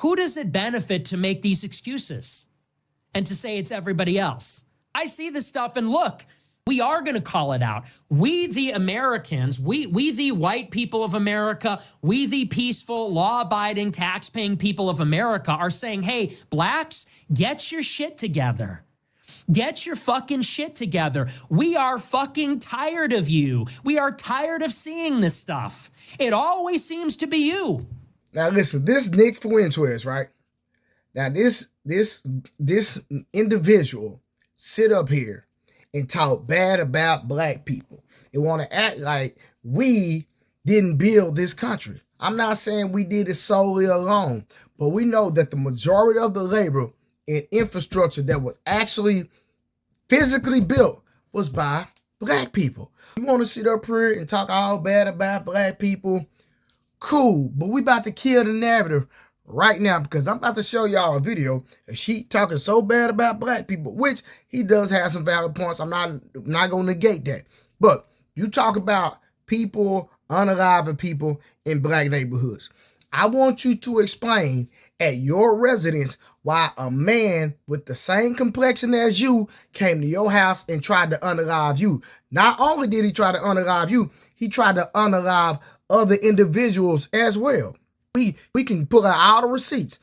Who does it benefit to make these excuses and to say it's everybody else? I see this stuff and look, we are going to call it out. We, the Americans, we the white people of America, we the peaceful, law-abiding, tax-paying people of America are saying, hey, blacks, get your shit together. Get your fucking shit together. We are fucking tired of you. We are tired of seeing this stuff. It always seems to be you. Now listen, this Nick Fuentes, right? Now this individual sit up here and talk bad about black people and want to act like we didn't build this country. I'm not saying we did it solely alone, but we know that the majority of the labor and infrastructure that was actually physically built was by black people. You want to sit up here and talk all bad about black people? Cool, but we about to kill the narrative right now because I'm about to show y'all a video of she talking so bad about black people, which he does have some valid points. I'm not going to negate that. But you talk about people, unaliving people in black neighborhoods. I want you to explain at your residence why a man with the same complexion as you came to your house and tried to unalive you. Not only did he try to unalive you, he tried to unalive other individuals as well. We can pull out all the receipts.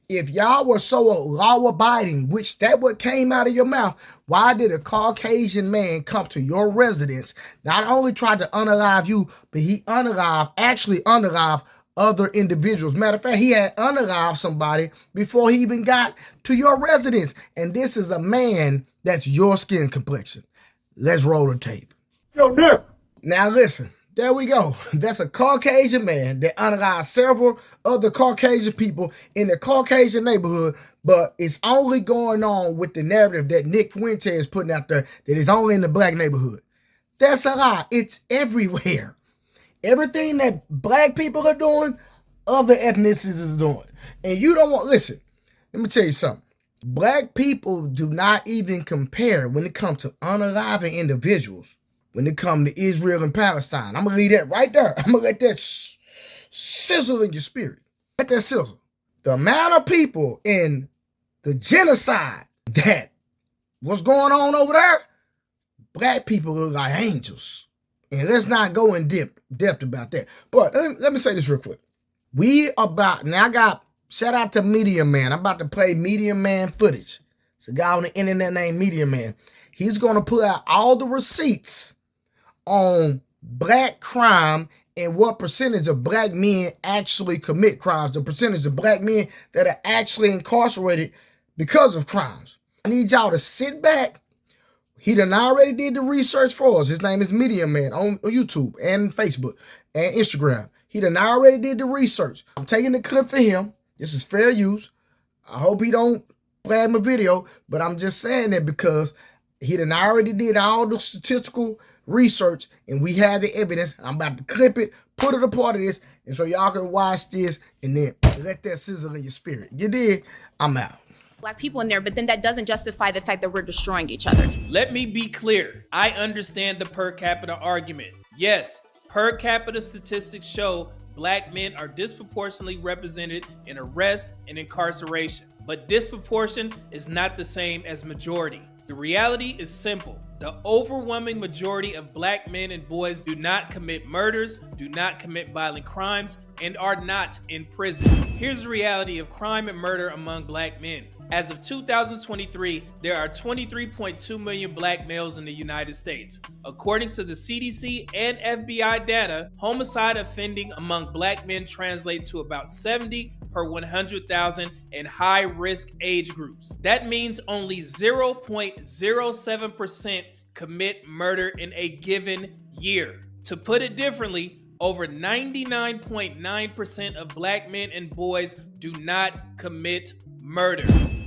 If y'all were so law-abiding, which that what came out of your mouth, why did a Caucasian man come to your residence, not only tried to unalive you, but he actually unalived other individuals? Matter of fact, he had unalived somebody before he even got to your residence. And this is a man that's your skin complexion. Let's roll the tape. Yo, Nick. Now listen. There we go. That's a Caucasian man that unalived several other Caucasian people in the Caucasian neighborhood, but it's only going on with the narrative that Nick Fuentes is putting out there that is only in the black neighborhood. That's a lie. It's everywhere. Everything that black people are doing, other ethnicities is doing. And you don't want, listen, let me tell you something. Black people do not even compare when it comes to unaliving individuals. When it comes to Israel and Palestine, I'm going to leave that right there. I'm going to let that sizzle in your spirit. Let that sizzle. The amount of people in the genocide that what's going on over there, black people look like angels. And let's not go in depth about that. But let me say this real quick. Shout out to Media Man. I'm about to play Media Man footage. It's a guy on the internet named Media Man. He's going to pull out all the receipts on black crime and what percentage of black men actually commit crimes, the percentage of black men that are actually incarcerated because of crimes. I need y'all to sit back. He done already did the research for us. His name is Media Man on YouTube and Facebook and Instagram. He done already did the research. I'm taking the clip for him. This is fair use. I hope he don't flag my video, but I'm just saying that because he done already did all the statistical research and we have the evidence. I'm about to clip it, put it a part of this, and so y'all can watch this and then let that sizzle in your spirit. You did? I'm out. Black people in there, but then that doesn't justify the fact that we're destroying each other. Let me be clear. I understand the per capita argument. Yes, per capita statistics show black men are disproportionately represented in arrest and incarceration. But disproportion is not the same as majority. The reality is simple. The overwhelming majority of black men and boys do not commit murders, do not commit violent crimes, and are not in prison. Here's the reality of crime and murder among black men. As of 2023, there are 23.2 million black males in the United States. According to the CDC and FBI data, homicide offending among black men translate to about 70 per 100,000 in high-risk age groups. That means only 0.07% commit murder in a given year. To put it differently, over 99.9% of black men and boys do not commit murder.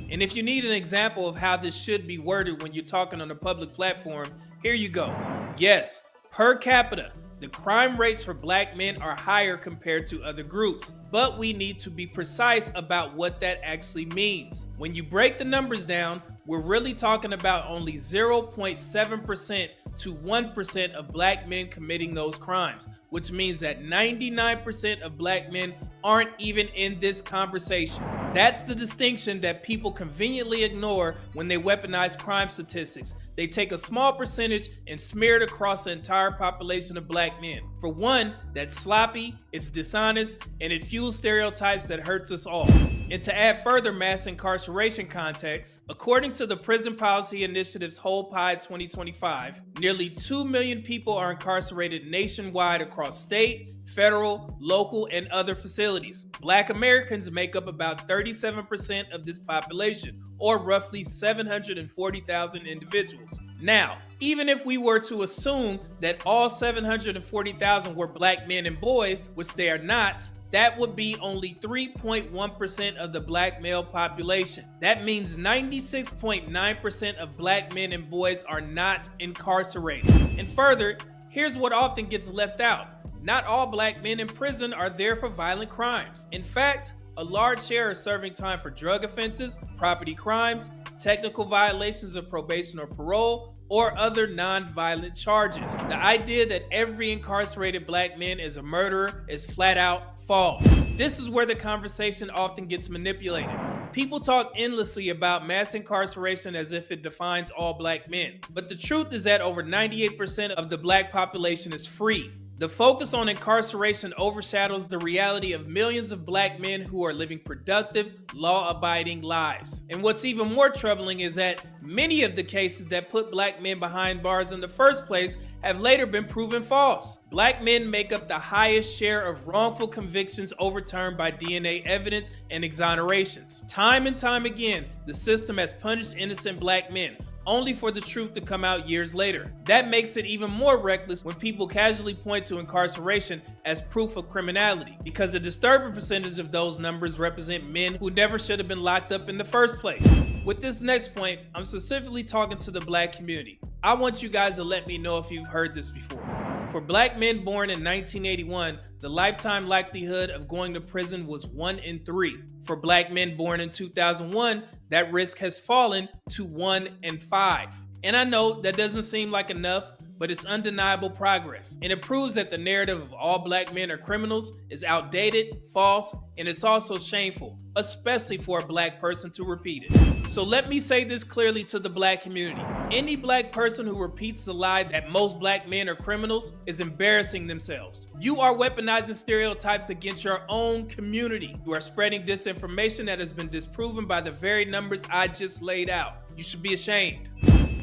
And if you need an example of how this should be worded when you're talking on a public platform, here you go. Yes, per capita, the crime rates for black men are higher compared to other groups, but we need to be precise about what that actually means. When you break the numbers down, we're really talking about only 0.7% to 1% of black men committing those crimes, which means that 99% of black men aren't even in this conversation. That's the distinction that people conveniently ignore when they weaponize crime statistics. They take a small percentage and smear it across the entire population of black men. For one, that's sloppy, it's dishonest, and it fuels stereotypes that hurts us all. And to add further mass incarceration context, according to the Prison Policy Initiative's Whole Pie 2025, nearly 2 million people are incarcerated nationwide across state, federal, local, and other facilities. Black Americans make up about 37% of this population, or roughly 740,000 individuals. Now, even if we were to assume that all 740,000 were black men and boys, which they are not, that would be only 3.1% of the black male population. That means 96.9% of black men and boys are not incarcerated. And further, here's what often gets left out. Not all black men in prison are there for violent crimes. In fact, a large share are serving time for drug offenses, property crimes, technical violations of probation or parole, or other non-violent charges. The idea that every incarcerated black man is a murderer is flat out false. This is where the conversation often gets manipulated. People talk endlessly about mass incarceration as if it defines all black men. But the truth is that over 98% of the black population is free. The focus on incarceration overshadows the reality of millions of black men who are living productive, law-abiding lives. And what's even more troubling is that many of the cases that put black men behind bars in the first place have later been proven false. Black men make up the highest share of wrongful convictions overturned by DNA evidence and exonerations. Time and time again, the system has punished innocent black men, only for the truth to come out years later. That makes it even more reckless when people casually point to incarceration as proof of criminality, because a disturbing percentage of those numbers represent men who never should have been locked up in the first place. With this next point, I'm specifically talking to the black community. I want you guys to let me know if you've heard this before. For black men born in 1981, the lifetime likelihood of going to prison was 1 in 3. For black men born in 2001, that risk has fallen to 1 in 5. And I know that doesn't seem like enough, but it's undeniable progress. And it proves that the narrative of all black men are criminals is outdated, false, and it's also shameful, especially for a black person to repeat it. So let me say this clearly to the black community. Any black person who repeats the lie that most black men are criminals is embarrassing themselves. You are weaponizing stereotypes against your own community. You are spreading disinformation that has been disproven by the very numbers I just laid out. You should be ashamed.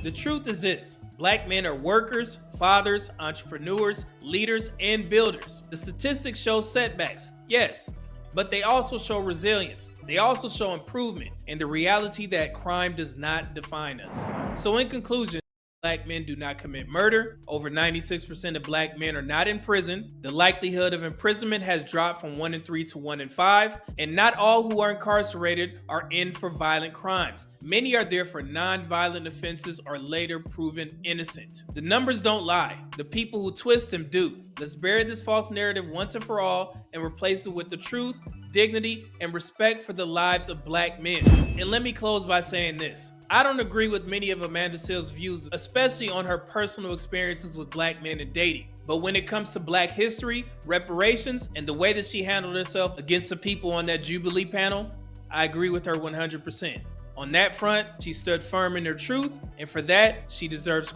The truth is this: black men are workers, fathers, entrepreneurs, leaders, and builders. The statistics show setbacks, yes, but they also show resilience. They also show improvement and the reality that crime does not define us. So in conclusion, black men do not commit murder. Over 96% of black men are not in prison. The likelihood of imprisonment has dropped from 1 in 3 to 1 in 5. And not all who are incarcerated are in for violent crimes. Many are there for non-violent offenses or later proven innocent. The numbers don't lie. The people who twist them do. Let's bury this false narrative once and for all and replace it with the truth, dignity, and respect for the lives of black men. And let me close by saying this. I don't agree with many of Amanda Seales' views, especially on her personal experiences with black men and dating. But when it comes to black history, reparations, and the way that she handled herself against the people on that Jubilee panel, I agree with her 100%. On that front, she stood firm in her truth, and for that, she deserves